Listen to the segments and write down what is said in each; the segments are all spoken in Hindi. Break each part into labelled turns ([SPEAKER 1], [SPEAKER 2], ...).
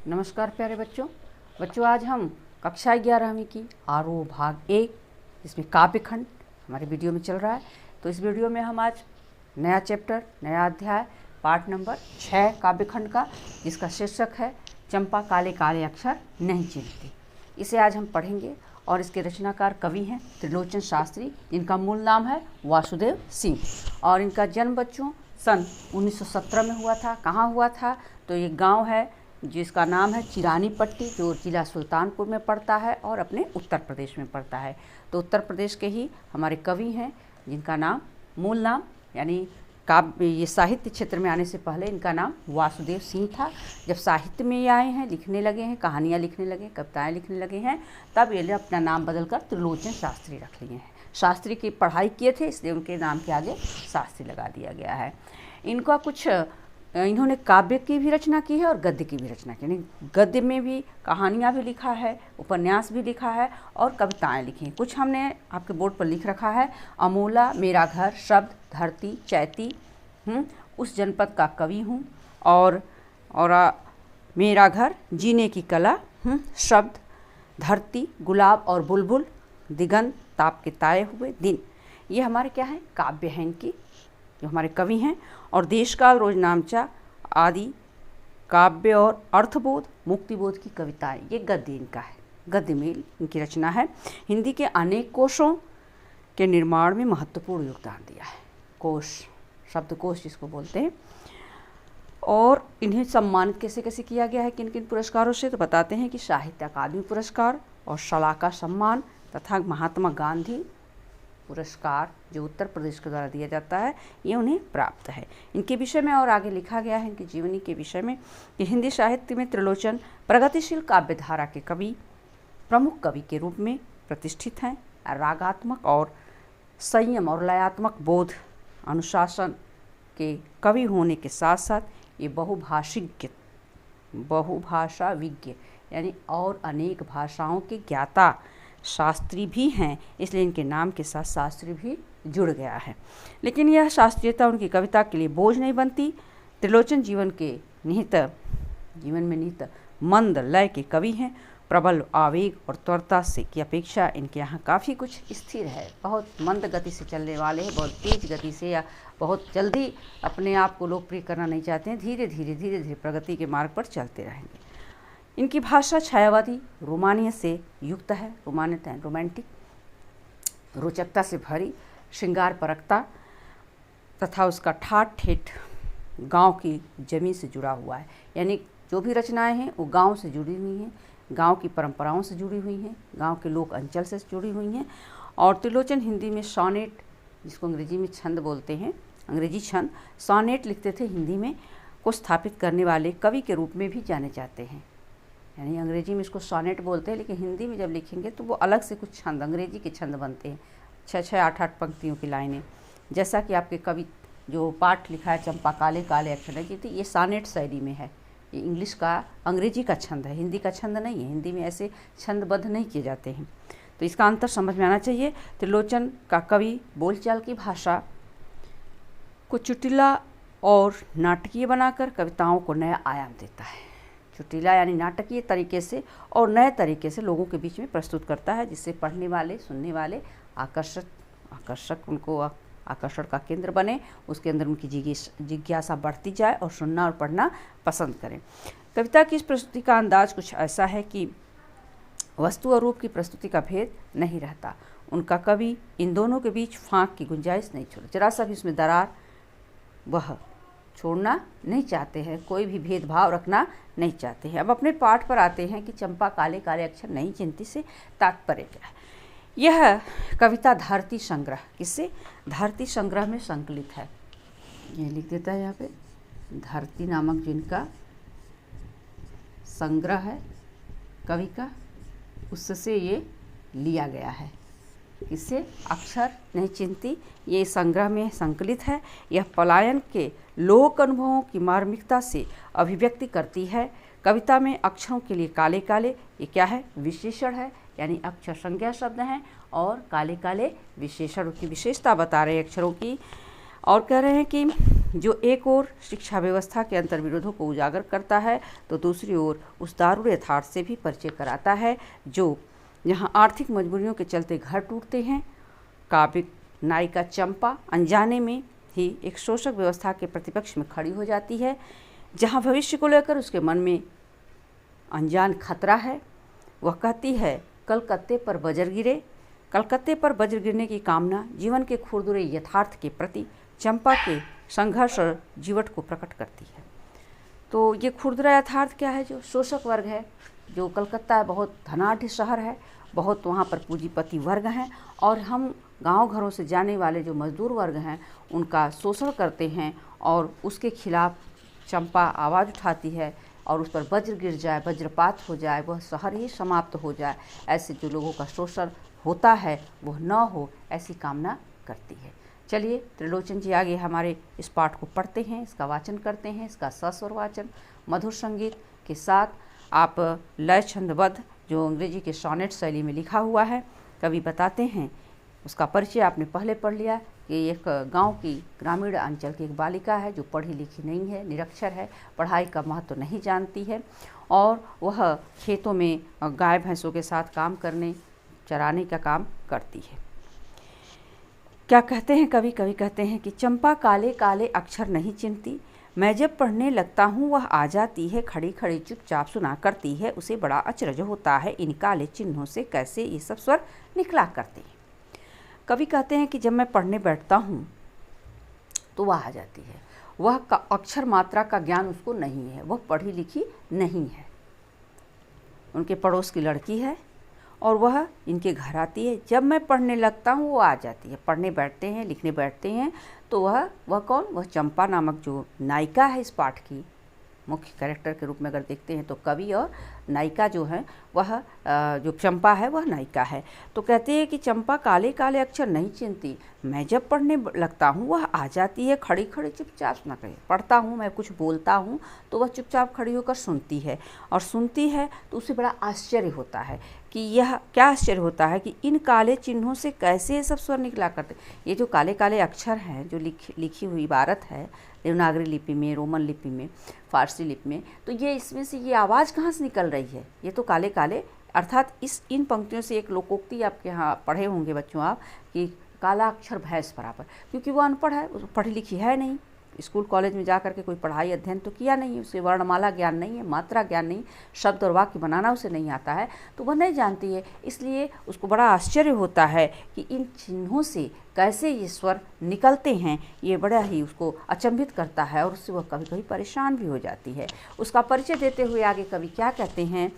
[SPEAKER 1] नमस्कार प्यारे बच्चों आज हम कक्षा 11वीं की आरोह भाग 1 इसमें काव्य खंड हमारे वीडियो में चल रहा है। तो इस वीडियो में हम आज नया चैप्टर नया अध्याय पाठ नंबर 6 काव्य खंड का, जिसका शीर्षक है चंपा काले काले अक्षर नहीं चिन्हती, इसे आज हम पढ़ेंगे। और इसके रचनाकार कवि हैं त्रिलोचन शास्त्री, जिनका मूल नाम है वासुदेव सिंह, और इनका जन्म बच्चों सन 1917 में हुआ था। कहाँ हुआ था? तो ये गांव है जिसका नाम है चिरानी पट्टी, जो जिला सुल्तानपुर में पड़ता है और अपने उत्तर प्रदेश में पड़ता है। तो उत्तर प्रदेश के ही हमारे कवि हैं, जिनका नाम मूल नाम यानी काव्य ये साहित्य क्षेत्र में आने से पहले इनका नाम वासुदेव सिंह था। जब साहित्य में ये आए हैं, लिखने लगे हैं, कहानियाँ लिखने लगे, कविताएं लिखने लगे हैं, तब ये अपना नाम बदलकर त्रिलोचन शास्त्री रख लिए हैं। शास्त्री की पढ़ाई किए थे, इसलिए उनके नाम के आगे शास्त्री लगा दिया गया है। इनका कुछ इन्होंने काव्य की भी रचना की है और गद्य की भी रचना की, यानी गद्य में भी कहानियाँ भी लिखा है, उपन्यास भी लिखा है और कविताएं लिखी हैं। कुछ हमने आपके बोर्ड पर लिख रखा है। अमोला, मेरा घर, शब्द, धरती, चैती, उस जनपद का कवि हूँ, और मेरा घर, जीने की कला, शब्द, धरती, गुलाब और बुलबुल, दिगंत, ताप के ताए हुए दिन, ये हमारे क्या है काव्य हैं इनकी, जो हमारे कवि हैं। और देशकाल, रोजनामचा आदि काव्य और अर्थबोध, मुक्तिबोध की कविताएं, ये गद्य इनका है, गद्य में इनकी रचना है। हिंदी के अनेक कोशों के निर्माण में महत्वपूर्ण योगदान दिया है। कोश, शब्दकोश जिसको बोलते हैं। और इन्हें सम्मानित कैसे कैसे किया गया है, किन किन पुरस्कारों से? तो बताते हैं कि साहित्य अकादमी पुरस्कार और शलाका सम्मान तथा महात्मा गांधी पुरस्कार, जो उत्तर प्रदेश के द्वारा दिया जाता है, ये उन्हें प्राप्त है। इनके विषय में और आगे लिखा गया है इनकी जीवनी के विषय में कि हिंदी साहित्य में त्रिलोचन प्रगतिशील काव्य धारा के कवि, प्रमुख कवि के रूप में प्रतिष्ठित हैं। रागात्मक और संयम और लयात्मक बोध, अनुशासन के कवि होने के साथ साथ ये बहुभाषा विज्ञ यानी और अनेक भाषाओं के ज्ञाता शास्त्री भी हैं, इसलिए इनके नाम के साथ शास्त्री भी जुड़ गया है। लेकिन यह शास्त्रीयता उनकी कविता के लिए बोझ नहीं बनती। त्रिलोचन जीवन में निहित मंद लय के कवि हैं। प्रबल आवेग और त्वरता से की अपेक्षा इनके यहाँ काफ़ी कुछ स्थिर है। बहुत मंद गति से चलने वाले हैं, बहुत तेज गति से या बहुत जल्दी अपने आप को लोकप्रिय करना नहीं चाहते हैं। धीरे धीरे प्रगति के मार्ग पर चलते रहेंगे। इनकी भाषा छायावादी रोमानियत से युक्त है, रोमांटिक, रोचकता से भरी, श्रृंगार परकता तथा उसका ठाठ ठेठ गांव की जमीन से जुड़ा हुआ है। यानी जो भी रचनाएं हैं वो गांव से जुड़ी हुई हैं, गांव की परंपराओं से जुड़ी हुई हैं, गांव के लोक अंचल से जुड़ी हुई हैं। और त्रिलोचन हिंदी में सॉनेट, जिसको अंग्रेजी में छंद बोलते हैं, अंग्रेजी छंद, सॉनेट लिखते थे हिंदी में, को स्थापित करने वाले कवि के रूप में भी जाने जाते हैं। यानी अंग्रेजी में इसको सॉनेट बोलते हैं, लेकिन हिंदी में जब लिखेंगे तो वो अलग से कुछ छंद, अंग्रेजी के छंद बनते हैं, 6-6, 8-8 पंक्तियों की लाइनें। जैसा कि आपके कवि जो पाठ लिखा है चंपा काले काले अक्षर नहीं चिन्हती, ये सॉनेट शैली में है। ये इंग्लिश का, अंग्रेजी का छंद है, हिंदी का छंद नहीं है। हिंदी में ऐसे छंदबद्ध नहीं किए जाते हैं, तो इसका अंतर समझ में आना चाहिए। त्रिलोचन का कवि बोलचाल की भाषा को चुटिला और नाटकीय बनाकर कविताओं को नया आयाम देता है। चुटिला यानी नाटकीय तरीके से और नए तरीके से लोगों के बीच में प्रस्तुत करता है, जिससे पढ़ने वाले, सुनने वाले आकर्षक उनको आकर्षण का केंद्र बने, उसके अंदर उनकी जिज्ञासा बढ़ती जाए और सुनना और पढ़ना पसंद करें। कविता की इस प्रस्तुति का अंदाज कुछ ऐसा है कि वस्तु और रूप की प्रस्तुति का भेद नहीं रहता। उनका कवि इन दोनों के बीच फांक की गुंजाइश नहीं छोड़े, जरा सा भी उसमें दरार वह छोड़ना नहीं चाहते हैं, कोई भी भेदभाव रखना नहीं चाहते हैं। अब अपने पाठ पर आते हैं कि चंपा काले काले अक्षर नहीं चिन्हती से तात्पर्य क्या है। यह कविता धरती संग्रह, किससे? धरती संग्रह में संकलित है। ये लिख देता है यहाँ पे, धरती नामक जिनका संग्रह है कवि का, उससे ये लिया गया है। इससे अक्षर नहीं चिन्हती, ये संग्रह में संकलित है। यह पलायन के लोक अनुभवों की मार्मिकता से अभिव्यक्ति करती है। कविता में अक्षरों के लिए काले काले, ये क्या है? विशेषण है, यानी अक्षर संज्ञा शब्द हैं और काले काले विशेषण की विशेषता बता रहे हैं अक्षरों की। और कह रहे हैं कि जो एक ओर शिक्षा व्यवस्था के अंतर्विरोधों को उजागर करता है तो दूसरी ओर उस दारुण यथार्थ से भी परिचय कराता है जो यहाँ आर्थिक मजबूरियों के चलते घर टूटते हैं। काव्य नायिका चंपा अनजाने में ही एक शोषक व्यवस्था के प्रतिपक्ष में खड़ी हो जाती है। जहाँ भविष्य को लेकर उसके मन में अनजान खतरा है, वह कहती है कलकत्ते पर वज्र गिरे। कलकत्ते पर वज्र गिरने की कामना जीवन के खुरदुरे यथार्थ के प्रति चंपा के संघर्ष और जीवट को प्रकट करती है। तो ये खुरदुरा यथार्थ क्या है? जो शोषक वर्ग है, जो कलकत्ता बहुत धनाढ़ शहर है, बहुत वहाँ पर पूंजीपति वर्ग हैं और हम गांव घरों से जाने वाले जो मजदूर वर्ग हैं उनका शोषण करते हैं और उसके खिलाफ चंपा आवाज़ उठाती है और उस पर वज्र गिर जाए, वज्रपात हो जाए, वह शहर ही समाप्त हो जाए, ऐसे जो लोगों का शोषण होता है वह न हो, ऐसी कामना करती है। चलिए त्रिलोचन जी आगे हमारे इस पाठ को पढ़ते हैं, इसका वाचन करते हैं। इसका सस्वर वाचन मधुर संगीत के साथ आप लय छंदबद्ध जो अंग्रेजी के सोनेट शैली में लिखा हुआ है कवि बताते हैं। उसका परिचय आपने पहले पढ़ लिया कि एक गांव की ग्रामीण अंचल की एक बालिका है जो पढ़ी लिखी नहीं है, निरक्षर है, पढ़ाई का महत्व नहीं जानती है और वह खेतों में गाय भैंसों के साथ काम करने, चराने का काम करती है। क्या कहते हैं कवि? कवि कहते हैं कि चंपा काले काले अक्षर नहीं चिन्हती, मैं जब पढ़ने लगता हूँ वह आ जाती है, खड़ी खड़ी चुपचाप सुना करती है, उसे बड़ा अचरज होता है इन काले चिन्हों से कैसे ये सब स्वर निकला करते हैं। कवि कहते हैं कि जब मैं पढ़ने बैठता हूँ तो वह आ जाती है, वह अक्षर मात्रा का ज्ञान उसको नहीं है, वह पढ़ी लिखी नहीं है, उनके पड़ोस की लड़की है और वह इनके घर आती है। जब मैं पढ़ने लगता हूँ वो आ जाती है, पढ़ने बैठते हैं, लिखने बैठते हैं तो वह कौन? वह चंपा नामक जो नायिका है इस पाठ की, मुख्य कैरेक्टर के रूप में अगर देखते हैं तो कवि और नायिका जो है वह जो चंपा है वह नायिका है। तो कहते हैं कि चंपा काले काले अक्षर नहीं चिन्हती, मैं जब पढ़ने लगता हूँ वह आ जाती है, खड़ी खड़ी चुपचाप सुना करे। पढ़ता हूँ, मैं कुछ बोलता हूँ तो वह चुपचाप खड़ी होकर सुनती है और सुनती है तो उसे बड़ा आश्चर्य होता है कि यह क्या आश्चर्य होता है कि इन काले चिन्हों से कैसे ये सब स्वर निकला करते। ये जो काले काले अक्षर हैं जो लिखी हुई इबारत है देवनागरी लिपि में, रोमन लिपि में, फारसी लिपि में, तो ये इसमें से ये आवाज़ कहाँ से निकल रही है? ये तो काले काले, अर्थात इन पंक्तियों से एक लोकोक्ति आपके यहाँ पढ़े होंगे बच्चों आप कि काला अक्षर भैंस बराबर, क्योंकि वो अनपढ़ है, पढ़ी लिखी है नहीं, स्कूल कॉलेज में जा करके कोई पढ़ाई अध्ययन तो किया नहीं, उसे वर्णमाला ज्ञान नहीं है, मात्रा ज्ञान नहीं, शब्द और वाक्य बनाना उसे नहीं आता है, तो वह नहीं जानती है। इसलिए उसको बड़ा आश्चर्य होता है कि इन चिन्हों से कैसे ये स्वर निकलते हैं, ये बड़ा ही उसको अचंभित करता है और उससे वह कभी कभी परेशान भी हो जाती है। उसका परिचय देते हुए आगे कवि क्या कहते हैं,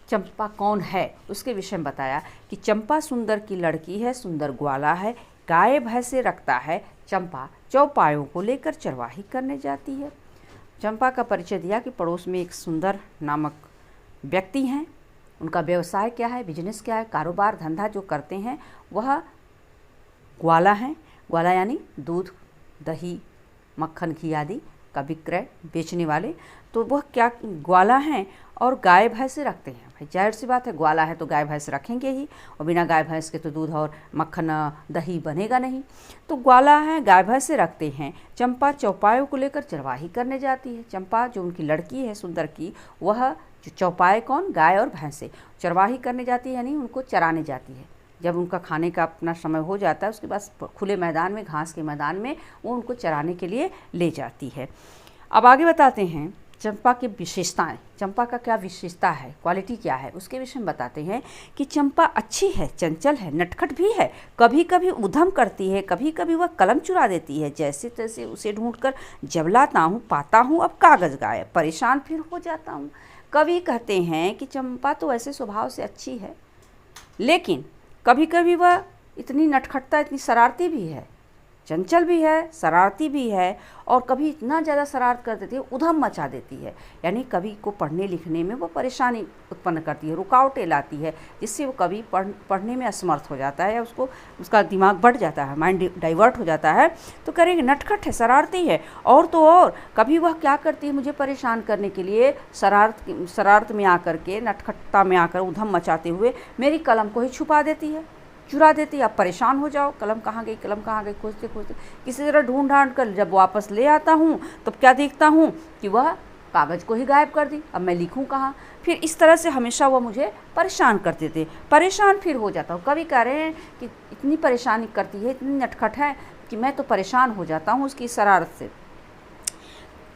[SPEAKER 1] चंपा कौन है उसके विषय में बताया कि चंपा सुंदर की लड़की है, सुंदर ग्वाला है, गाय भैंसे रखता है, चंपा चौपायों को लेकर चरवाही करने जाती है। चंपा का परिचय दिया कि पड़ोस में एक सुंदर नामक व्यक्ति हैं, उनका व्यवसाय क्या है, बिजनेस क्या है, कारोबार धंधा जो करते हैं वह ग्वाला हैं। ग्वाला यानी दूध, दही, मक्खन, घी आदि का विक्रय बेचने वाले, तो वह क्या ग्वाला हैं और गाय भैंस रखते हैं। भाई जाहिर सी बात है, ग्वाला है तो गाय भैंस रखेंगे ही और बिना गाय भैंस के तो दूध और मक्खन दही बनेगा नहीं। तो ग्वाला है, गाय भैंस रखते हैं। चंपा चौपायों को लेकर चरवाही करने जाती है। चंपा जो उनकी लड़की है सुंदर की, वह जो चौपाए कौन, गाय और भैंसे, चरवाही करने जाती है यानी उनको चराने जाती है। जब उनका खाने का अपना समय हो जाता है उसके बाद खुले मैदान में, घास के मैदान में वो उनको चराने के लिए ले जाती है। अब आगे बताते हैं चंपा की विशेषताएं, चंपा का क्या विशेषता है, क्वालिटी क्या है, उसके विषय में बताते हैं कि चंपा अच्छी है, चंचल है, नटखट भी है, कभी कभी उधम करती है, कभी कभी वह कलम चुरा देती है, जैसे तैसे उसे ढूंढकर जब लाता हूँ पाता हूँ अब कागज़ गायब, परेशान फिर हो जाता हूँ। कवि कहते हैं कि चंपा तो ऐसे स्वभाव से अच्छी है, लेकिन कभी कभी वह इतनी नटखटता, इतनी शरारती भी है, चंचल भी है, शरारती भी है और कभी इतना ज़्यादा शरारत कर देती है, उधम मचा देती है, यानी कवि को पढ़ने लिखने में वो परेशानी उत्पन्न करती है, रुकावटें लाती है, जिससे वो कवि पढ़ने में असमर्थ हो जाता है, उसका दिमाग बढ़ जाता है, माइंड डाइवर्ट हो जाता है। तो करेंगे नटखट है, शरारती है और तो और कभी वह क्या करती है, मुझे परेशान करने के लिए शरारत में आकर के, नटखटता में आकर उधम मचाते हुए मेरी कलम को ही छुपा देती है, चुरा देती, आप परेशान हो जाओ, कलम कहाँ गई खोजते खोजते किसी तरह ढूंढ ढांड कर जब वापस ले आता हूँ तो क्या देखता हूँ कि वह कागज़ को ही गायब कर दी। अब मैं लिखूँ कहाँ? फिर इस तरह से हमेशा वह मुझे परेशान करते थे। परेशान फिर हो जाता हूँ। कभी कह रहे हैं कि इतनी परेशानी करती है, इतनी नटखट है कि मैं तो परेशान हो जाता हूँ उसकी शरारत से।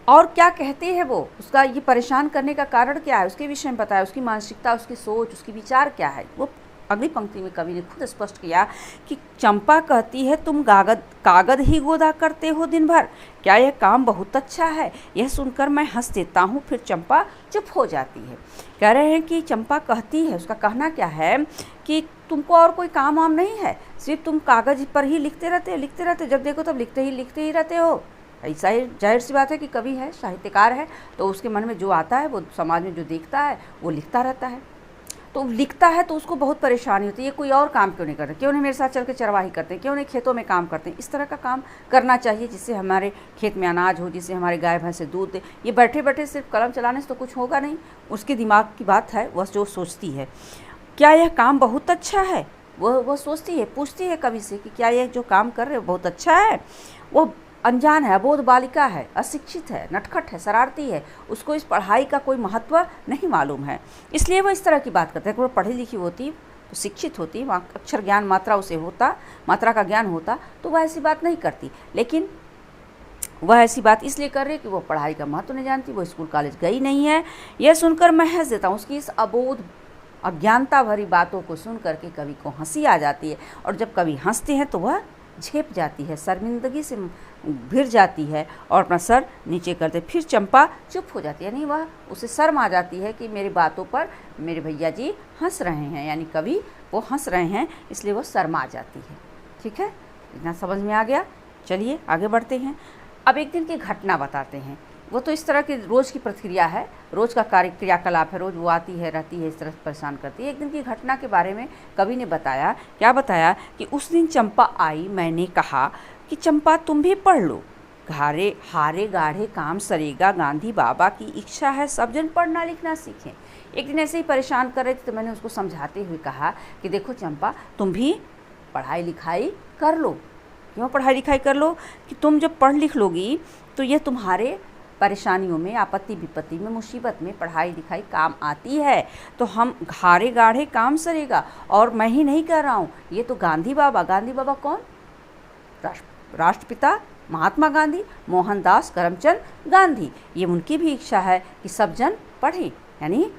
[SPEAKER 1] और क्या कहते हैं वो, उसका ये परेशान करने का कारण क्या है, उसके विषय में बताया, उसकी मानसिकता, उसकी सोच, उसकी विचार क्या है। वो अगली पंक्ति में कवि ने खुद स्पष्ट किया कि चंपा कहती है तुम कागज ही गोदा करते हो दिन भर, क्या यह काम बहुत अच्छा है? यह सुनकर मैं हंस देता हूँ, फिर चंपा चुप हो जाती है। कह रहे हैं कि चंपा कहती है, उसका कहना क्या है कि तुमको और कोई काम वाम नहीं है, सिर्फ तुम कागज पर ही लिखते रहते, जब देखो तब लिखते ही रहते हो। ऐसा ही जाहिर सी बात है कि कवि है, साहित्यकार है, तो उसके मन में जो आता है वो समाज में जो देखता है वो लिखता रहता है। तो लिखता है तो उसको बहुत परेशानी होती है, ये कोई और काम क्यों नहीं करते, क्यों नहीं मेरे साथ चल के चरवाही करते हैं, क्यों नहीं खेतों में काम करते हैं। इस तरह का काम करना चाहिए जिससे हमारे खेत में अनाज हो, जिससे हमारे गाय भैंस से दूध दे। ये बैठे बैठे सिर्फ कलम चलाने से तो कुछ होगा नहीं। उसके दिमाग की बात है, वह जो सोचती है, क्या यह काम बहुत अच्छा है, वह सोचती है, पूछती है कवि से कि क्या यह जो काम कर रहे हो बहुत अच्छा है। वो अनजान है, अबोध बालिका है, अशिक्षित है, नटखट है, शरारती है, उसको इस पढ़ाई का कोई महत्व नहीं मालूम है, इसलिए वो इस तरह की बात करते हैं। वो पढ़ी लिखी होती, शिक्षित होती, अक्षर ज्ञान मात्रा उसे होता, मात्रा का ज्ञान होता, तो वह ऐसी बात नहीं करती। लेकिन वह ऐसी बात इसलिए कर रही कि वो पढ़ाई का महत्व नहीं जानती, वो स्कूल कॉलेज गई नहीं है। यह सुनकर मैं हंस देता हूँ। उसकी इस अबोध अज्ञानता भरी बातों को सुन करके कवि को हंसी आ जाती है, और जब कवि हंसते हैं तो वह झेप जाती है, शर्मिंदगी से भिर जाती है और अपना सर नीचे करते। फिर चंपा चुप हो जाती है, यानी वह उसे शर्म आ जाती है कि मेरी बातों पर मेरे भैया जी हंस रहे हैं, यानी कवि वो हंस रहे हैं, इसलिए वो शर्मा जाती है। ठीक है, इतना समझ में आ गया। चलिए आगे बढ़ते हैं। अब एक दिन की घटना बताते हैं। वो तो इस तरह की रोज़ की प्रतिक्रिया है, रोज़ का क्रियाकलाप है, रोज़ वो आती है रहती है, इस तरह से परेशान करती है। एक दिन की घटना के बारे में कवि ने बताया, क्या बताया कि उस दिन चंपा आई, मैंने कहा कि चंपा तुम भी पढ़ लो, हारे गाढ़े काम सरेगा, गांधी बाबा की इच्छा है सब जन पढ़ना लिखना सीखें। एक दिन ऐसे ही परेशान कर रहे थे तो मैंने उसको समझाते हुए कहा कि देखो चंपा, तुम भी पढ़ाई लिखाई कर लो। क्यों पढ़ाई लिखाई कर लो? कि तुम जब पढ़ लिख लोगी तो यह तुम्हारे परेशानियों में, आपत्ति विपत्ति में, मुसीबत में पढ़ाई लिखाई काम आती है। तो हम हारे गाढ़े काम सरेगा, और मैं ही नहीं कह रहा हूँ, ये तो गांधी बाबा कौन? राष्ट्रपिता महात्मा गांधी, मोहनदास करमचंद गांधी, ये उनकी भी इच्छा है कि सब जन पढ़े, यानी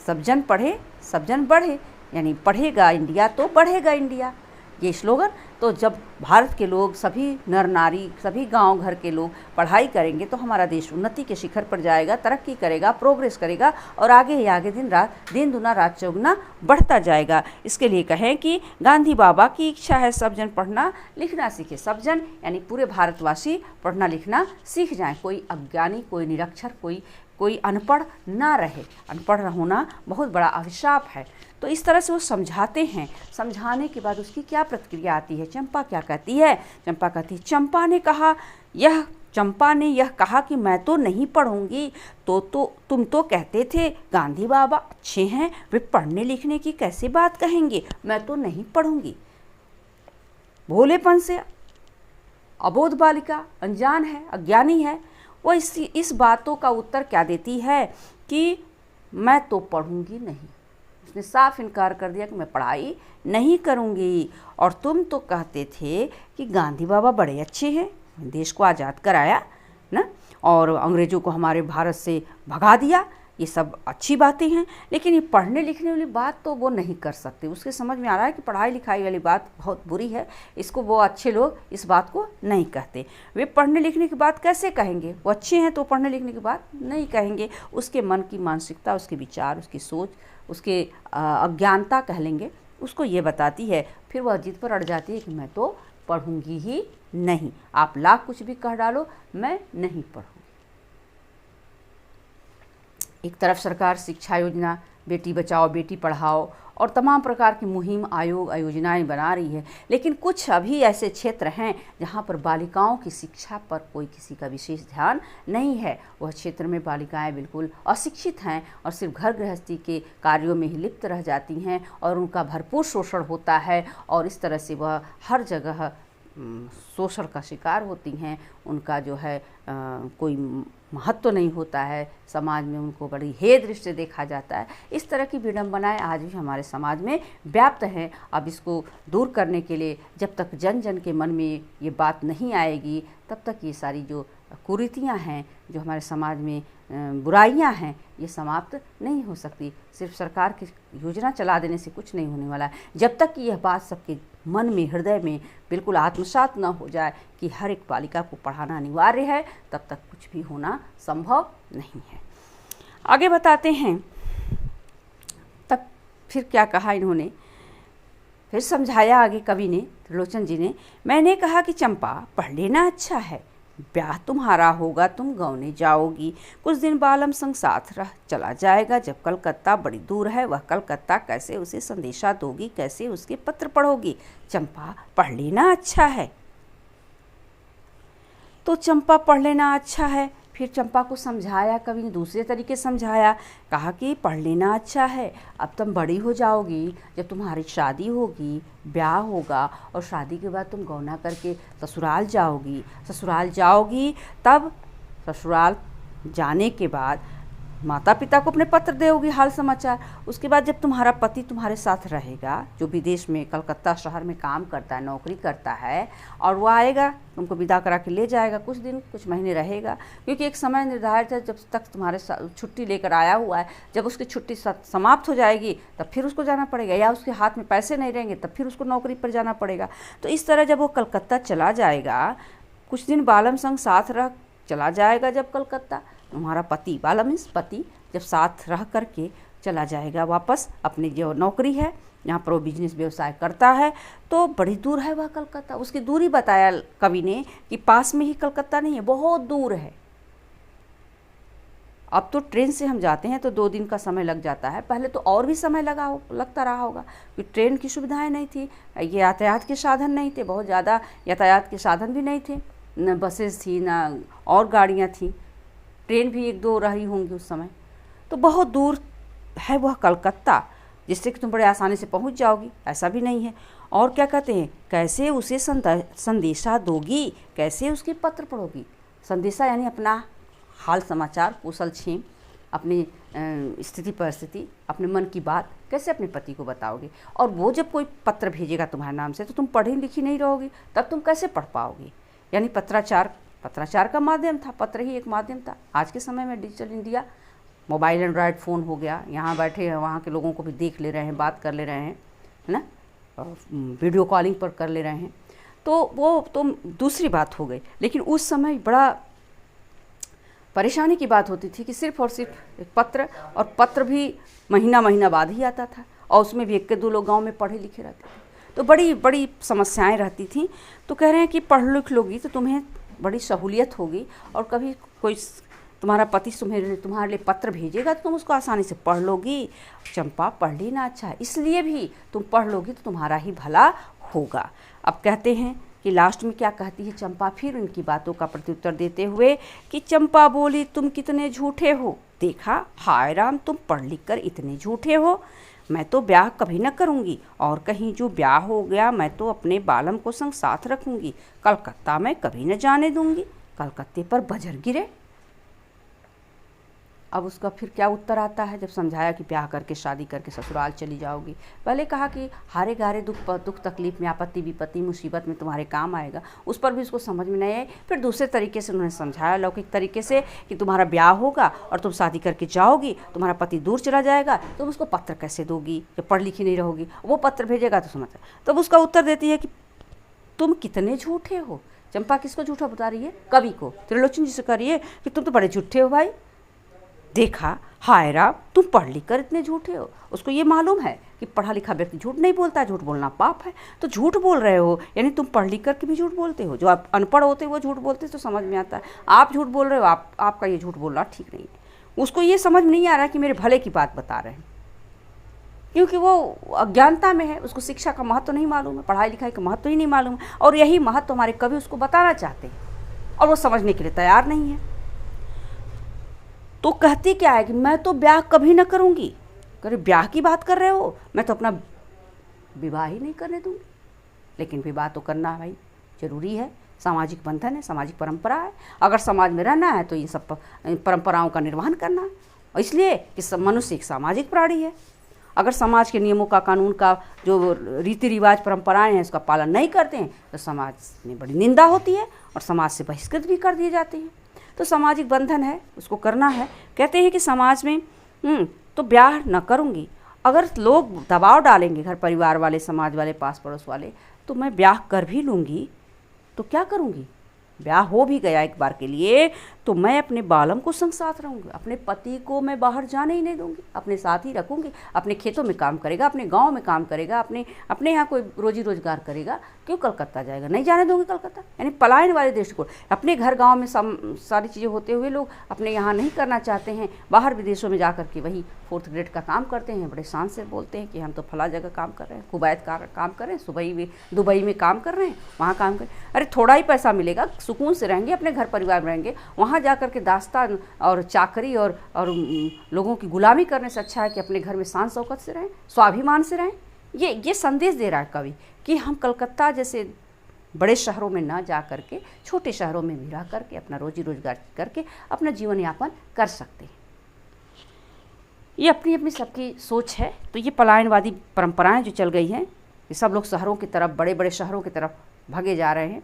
[SPEAKER 1] सब जन पढ़े सब जन बढ़े, यानी पढ़ेगा इंडिया तो बढ़ेगा इंडिया, ये स्लोगन। तो जब भारत के लोग, सभी नर नारी, सभी गांव घर के लोग पढ़ाई करेंगे तो हमारा देश उन्नति के शिखर पर जाएगा, तरक्की करेगा, प्रोग्रेस करेगा, और आगे ही आगे दिन दुना रात चौगुना बढ़ता जाएगा। इसके लिए कहें कि गांधी बाबा की इच्छा है सब जन पढ़ना लिखना सीखे। सब जन यानी पूरे भारतवासी पढ़ना लिखना सीख जाएं, कोई अज्ञानी, कोई निरक्षर, कोई अनपढ़ ना रहे। अनपढ़ होना बहुत बड़ा अभिशाप है। तो इस तरह से वो समझाते हैं। समझाने के बाद उसकी क्या प्रतिक्रिया आती है? चंपा क्या कहती है? चंपा कहती है, चंपा ने यह कहा कि मैं तो नहीं पढ़ूंगी, तो तुम तो कहते थे गांधी बाबा अच्छे हैं, वे पढ़ने लिखने की कैसे बात कहेंगे, मैं तो नहीं पढ़ूंगी। भोलेपन से अबोध बालिका, अनजान है, अज्ञानी है, वो इस बातों का उत्तर क्या देती है कि मैं तो पढ़ूंगी नहीं। उसने साफ इनकार कर दिया कि मैं पढ़ाई नहीं करूंगी। और तुम तो कहते थे कि गांधी बाबा बड़े अच्छे हैं, देश को आज़ाद कराया ना, और अंग्रेज़ों को हमारे भारत से भगा दिया, ये सब अच्छी बातें हैं, लेकिन ये पढ़ने लिखने वाली बात तो वो नहीं कर सकते। उसके समझ में आ रहा है कि पढ़ाई लिखाई वाली बात बहुत बुरी है, इसको वो अच्छे लोग इस बात को नहीं कहते। वे पढ़ने लिखने की बात कैसे कहेंगे? वो अच्छे हैं तो पढ़ने लिखने की बात नहीं कहेंगे। उसके मन की मानसिकता, उसके विचार, उसकी सोच, उसके अज्ञानता कह लेंगे, उसको ये बताती है। फिर वह जिद पर अड़ जाती है कि मैं तो पढ़ूंगी ही नहीं, आप लाख कुछ भी कह डालो, मैं नहीं पढ़ूंगी। एक तरफ सरकार शिक्षा योजना, बेटी बचाओ बेटी पढ़ाओ और तमाम प्रकार की मुहिम, आयोग, योजनाएं बना रही है। लेकिन कुछ अभी ऐसे क्षेत्र हैं जहां पर बालिकाओं की शिक्षा पर कोई किसी का विशेष ध्यान नहीं है। वह क्षेत्र में बालिकाएं बिल्कुल अशिक्षित हैं और सिर्फ घर गृहस्थी के कार्यों में ही लिप्त रह जाती हैं और उनका भरपूर शोषण होता है और इस तरह से वह हर जगह शोषण का शिकार होती हैं। उनका जो है कोई महत्व नहीं होता है, समाज में उनको बड़ी हे दृष्टि से देखा जाता है। इस तरह की विडंबनाएं आज भी हमारे समाज में व्याप्त हैं। अब इसको दूर करने के लिए जब तक जन जन के मन में ये बात नहीं आएगी तब तक ये सारी जो कुरीतियाँ हैं, जो हमारे समाज में बुराइयां हैं, ये समाप्त नहीं हो सकती। सिर्फ सरकार की योजना चला देने से कुछ नहीं होने वाला है। जब तक कि यह बात सबके मन में, हृदय में बिल्कुल आत्मसात न हो जाए कि हर एक बालिका को पढ़ाना अनिवार्य है, तब तक कुछ भी होना संभव नहीं है। आगे बताते हैं, तब फिर क्या कहा इन्होंने, फिर समझाया आगे कवि ने, त्रिलोचन जी ने। मैंने कहा कि चंपा पढ़ लेना अच्छा है, ब्याह तुम्हारा होगा, तुम गौने जाओगी, कुछ दिन बालम संग साथ रह चला जाएगा। जब कलकत्ता बड़ी दूर है, वह कलकत्ता कैसे उसे संदेशा दोगी, कैसे उसके पत्र पढ़ोगी। चंपा पढ़ लेना अच्छा है। तो चंपा पढ़ लेना अच्छा है। फिर चंपा को समझाया कवि ने, दूसरे तरीके समझाया, कहा कि पढ़ लेना अच्छा है, अब तुम बड़ी हो जाओगी, जब तुम्हारी शादी होगी, ब्याह होगा और शादी के बाद तुम गौना करके ससुराल जाओगी। ससुराल जाओगी तब ससुराल जाने के बाद माता पिता को अपने पत्र दोगी, हाल समाचार। उसके बाद जब तुम्हारा पति तुम्हारे साथ रहेगा, जो विदेश में कलकत्ता शहर में काम करता है, नौकरी करता है, और वो आएगा तुमको विदा करा के ले जाएगा, कुछ दिन कुछ महीने रहेगा, क्योंकि एक समय निर्धारित है जब तक तुम्हारे छुट्टी लेकर आया हुआ है। जब उसकी छुट्टी समाप्त हो जाएगी तब फिर उसको जाना पड़ेगा, या उसके हाथ में पैसे नहीं रहेंगे तब फिर उसको नौकरी पर जाना पड़ेगा। तो इस तरह जब वो कलकत्ता चला जाएगा, कुछ दिन बालम संग साथ रह चला जाएगा, जब कलकत्ता तुम्हारा पति, बालम मीन्स पति, जब साथ रह करके चला जाएगा वापस अपनी जो नौकरी है, यहाँ पर वो बिजनेस व्यवसाय करता है, तो बड़ी दूर है वह कलकत्ता। उसकी दूरी बताया कवि ने कि पास में ही कलकत्ता नहीं है, बहुत दूर है। अब तो ट्रेन से हम जाते हैं तो 2 दिन का समय लग जाता है, पहले तो और भी समय लगता रहा होगा, क्योंकि ट्रेन की सुविधाएं नहीं थी, ये यातायात के साधन नहीं थे, बहुत ज़्यादा यातायात के साधन भी नहीं थे, न बसेस थी न और गाड़ियाँ थी, ट्रेन भी 1-2 रही होंगी उस समय। तो बहुत दूर है वह कलकत्ता, जिससे कि तुम बड़े आसानी से पहुंच जाओगी, ऐसा भी नहीं है। और क्या कहते हैं, कैसे उसे संदेशा दोगी, कैसे उसके पत्र पढ़ोगी। संदेशा यानी अपना हाल समाचार, कुशल क्षेम, अपनी स्थिति परिस्थिति, अपने मन की बात कैसे अपने पति को बताओगे। और वो जब कोई पत्र भेजेगा तुम्हारे नाम से तो तुम पढ़ी लिखी नहीं रहोगी, तब तुम कैसे पढ़ पाओगी। यानी पत्राचार का माध्यम था, पत्र ही एक माध्यम था। आज के समय में digital India, mobile Android phone हो गया, यहाँ बैठे हैं वहाँ के लोगों को भी देख ले रहे हैं, बात कर ले रहे हैं, है ना, वीडियो कॉलिंग पर कर ले रहे हैं, तो वो तो दूसरी बात हो गई। लेकिन उस समय बड़ा परेशानी की बात होती थी कि सिर्फ और सिर्फ एक पत्र, और पत्र भी महीना बाद ही आता था, और उसमें भी 1-2 लोग गाँव में पढ़े लिखे रहते थे, तो बड़ी बड़ी समस्याएँ रहती थी। तो कह रहे हैं कि पढ़ लिख लोगी तो तुम्हें बड़ी सहूलियत होगी, और कभी कोई तुम्हारा पति तुम्हारे लिए पत्र भेजेगा तो तुम उसको आसानी से पढ़ लोगी। चंपा पढ़ लेना अच्छा है, इसलिए भी तुम पढ़ लोगी तो तुम्हारा ही भला होगा। अब कहते हैं कि लास्ट में क्या कहती है चंपा, फिर उनकी बातों का प्रत्युत्तर देते हुए कि चंपा बोली, तुम कितने झूठे हो, देखा हाय राम, तुम पढ़ लिख कर इतने झूठे हो। मैं तो ब्याह कभी न करूँगी, और कहीं जो ब्याह हो गया मैं तो अपने बालम को संग साथ रखूँगी, कलकत्ता मैं कभी न जाने दूँगी, कलकत्ते पर बजर गिरे। अब उसका फिर क्या उत्तर आता है, जब समझाया कि ब्याह करके शादी करके ससुराल चली जाओगी। पहले कहा कि हारे गारे दुख तकलीफ में, आपत्ति विपत्ति मुसीबत में तुम्हारे काम आएगा, उस पर भी उसको समझ में नहीं आई। फिर दूसरे तरीके से उन्होंने समझाया, लौकिक तरीके से, कि तुम्हारा ब्याह होगा और तुम शादी करके जाओगी, तुम्हारा पति दूर चला जाएगा, तुम उसको पत्र कैसे दोगी, जब पढ़ लिखी नहीं रहोगी, वो पत्र भेजेगा तो समझ। तब उसका उत्तर देती है कि तुम कितने झूठे हो। चंपा किसको झूठा बता रही है, कवि को, त्रिलोचन जी से कह रही है कि तुम तो बड़े झूठे हो भाई, देखा हाय राम, तुम पढ़ लिख कर इतने झूठे हो। उसको ये मालूम है कि पढ़ा लिखा व्यक्ति झूठ नहीं बोलता है, झूठ बोलना पाप है, तो झूठ बोल रहे हो, यानी तुम पढ़ लिख कर के भी झूठ बोलते हो। जो आप अनपढ़ होते हो वो झूठ बोलते तो समझ में आता है, आप झूठ बोल रहे हो, आपका ये झूठ बोलना ठीक नहीं है। उसको ये समझ में नहीं आ रहा है कि मेरे भले की बात बता रहे हैं। क्योंकि वो अज्ञानता में है, उसको शिक्षा का महत्व नहीं मालूम है, पढ़ाई लिखाई का महत्व ही नहीं मालूम है। और यही महत्व हमारे कवि उसको बताना चाहते हैं और वो समझने के लिए तैयार नहीं है। तो कहती क्या है कि मैं तो ब्याह कभी ना करूँगी। अरे ब्याह की बात कर रहे हो, मैं तो अपना विवाह ही नहीं करने दूँगी। लेकिन विवाह तो करना भाई जरूरी है, सामाजिक बंधन है, सामाजिक परंपरा है। अगर समाज में रहना है तो ये सब परंपराओं का निर्वहन करना है, इसलिए कि मनुष्य एक सामाजिक प्राणी है। अगर समाज के नियमों का, कानून का, जो रीति रिवाज परंपराएं हैं, उसका पालन नहीं करते हैं तो समाज में बड़ी निंदा होती है और समाज से बहिष्कृत भी कर दिए जाते हैं। तो सामाजिक बंधन है, उसको करना है। कहते हैं कि समाज में तो ब्याह न करूँगी। अगर लोग दबाव डालेंगे, घर परिवार वाले, समाज वाले, पास पड़ोस वाले, तो मैं ब्याह कर भी लूँगी तो क्या करूँगी? ब्याह हो भी गया एक बार के लिए तो मैं अपने बालम को संग साथ रहूँगी, अपने पति को मैं बाहर जाने ही नहीं दूँगी, अपने साथ ही रखूँगी। अपने खेतों में काम करेगा, अपने गांव में काम करेगा, अपने यहाँ कोई रोजी रोजगार करेगा। क्यों कलकत्ता जाएगा? नहीं जाने दूँगी कलकत्ता। यानी पलायन वाले दृष्टिकोण। अपने घर गाँव में सारी चीज़ें होते हुए लोग अपने यहाँ नहीं करना चाहते हैं, बाहर विदेशों में जा कर के वही 4th ग्रेड का काम करते हैं, बड़े शान से बोलते हैं कि हम तो फला जगह काम कर रहे हैं, कुवैत का काम कर रहे हैं, दुबई में काम कर रहे हैं, वहाँ काम करें। अरे थोड़ा ही पैसा मिलेगा, सुकून से रहेंगे, अपने घर परिवार में रहेंगे। वहाँ जा कर के दास्तान और चाकरी और लोगों की गुलामी करने से अच्छा है कि अपने घर में शान शौकत से रहें, स्वाभिमान से रहें। ये संदेश दे रहा है कवि कि हम कलकत्ता जैसे बड़े शहरों में ना जा करके छोटे शहरों में भी रह करके अपना रोजी रोजगार करके अपना जीवन यापन कर सकते हैं। ये अपनी अपनी सबकी सोच है। तो ये पलायनवादी परंपराएं जो चल गई हैं कि सब लोग शहरों की तरफ, बड़े बड़े शहरों की तरफ भागे जा रहे हैं,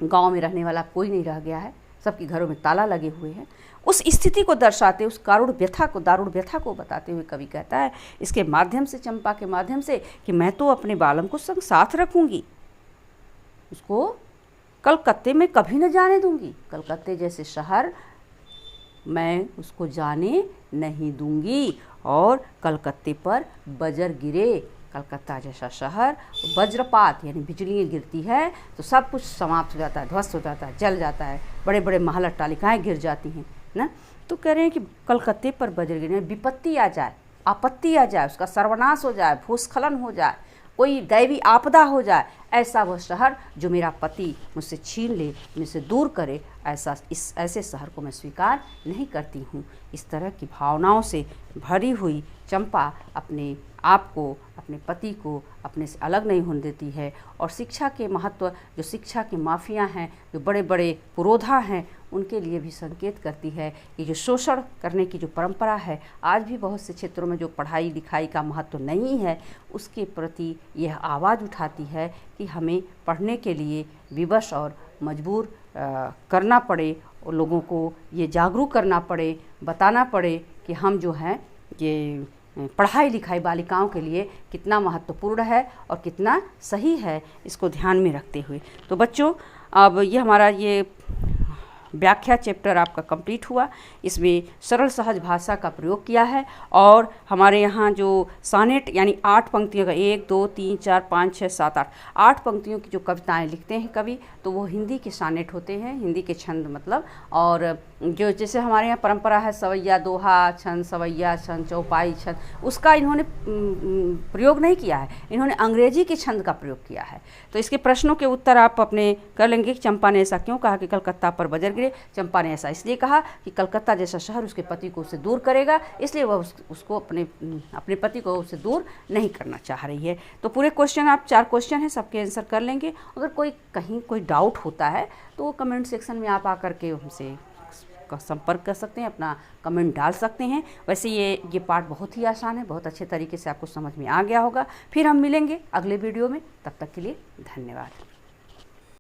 [SPEAKER 1] गांव में रहने वाला कोई नहीं रह गया है, सबके घरों में ताला लगे हुए हैं। उस स्थिति को दर्शाते, उस दारुण व्यथा को बताते हुए कवि कहता है इसके माध्यम से, चंपा के माध्यम से, कि मैं तो अपने बालम को संग साथ रखूंगी, उसको कलकत्ते में कभी न जाने दूंगी। कलकत्ते जैसे शहर मैं उसको जाने नहीं दूंगी। और कलकत्ते पर बजर गिरे, कलकत्ता जैसा शहर, वज्रपात यानी बिजलियाँ गिरती है तो सब कुछ समाप्त हो जाता है, ध्वस्त हो जाता है, जल जाता है, बड़े बड़े महल अट्टालिकाएँ गिर जाती हैं ना। तो कह रहे हैं कि कलकत्ते पर बजर गिरे, विपत्ति आ जाए, आपत्ति आ जाए, उसका सर्वनाश हो जाए, भूस्खलन हो जाए, कोई दैवी आपदा हो जाए, ऐसा वह शहर जो मेरा पति मुझसे छीन ले, मुझसे दूर करे, ऐसे शहर को मैं स्वीकार नहीं करती हूँ। इस तरह की भावनाओं से भरी हुई चंपा अपने आप को, अपने पति को अपने से अलग नहीं होने देती है। और शिक्षा के महत्व, जो शिक्षा के माफिया हैं, जो बड़े बड़े पुरोधा हैं, उनके लिए भी संकेत करती है कि जो शोषण करने की जो परंपरा है, आज भी बहुत से क्षेत्रों में जो पढ़ाई लिखाई का महत्व नहीं है, उसके प्रति यह आवाज़ उठाती है कि हमें पढ़ने के लिए विवश और मजबूर करना पड़े, और लोगों को ये जागरूक करना पड़े, बताना पड़े कि हम जो हैं ये पढ़ाई लिखाई बालिकाओं के लिए कितना महत्वपूर्ण है और कितना सही है, इसको ध्यान में रखते हुए। तो बच्चों, अब ये हमारा ये व्याख्या चैप्टर आपका कंप्लीट हुआ। इसमें सरल सहज भाषा का प्रयोग किया है और हमारे यहाँ जो सानेट यानी 8 पंक्तियों का 1 2 3 4 5 6 7 8 पंक्तियों की जो कविताएं लिखते हैं कवि, तो वो हिंदी के सानेट होते हैं, हिंदी के छंद मतलब। और जो जैसे हमारे यहाँ परंपरा है सवैया दोहा छंद, सवैया छंद, चौपाई छंद, उसका इन्होंने प्रयोग नहीं किया है, इन्होंने अंग्रेजी के छंद का प्रयोग किया है। तो इसके प्रश्नों के उत्तर आप अपने कर लेंगे। चंपा ने ऐसा क्यों कहा कि कलकत्ता पर बजर गिरे? चंपा ने ऐसा इसलिए कहा कि कलकत्ता जैसा शहर उसके पति को उससे दूर करेगा, इसलिए वह उसको अपने पति को उससे दूर नहीं करना चाह रही है। तो पूरे क्वेश्चन, आप 4 क्वेश्चन हैं, सबके आंसर कर लेंगे। अगर कहीं कोई डाउट होता है तो वो कमेंट सेक्शन में आप आकर के हमसे का संपर्क कर सकते हैं, अपना कमेंट डाल सकते हैं। वैसे ये पार्ट बहुत ही आसान है, बहुत अच्छे तरीके से आपको समझ में आ गया होगा। फिर हम मिलेंगे अगले वीडियो में, तब तक के लिए धन्यवाद।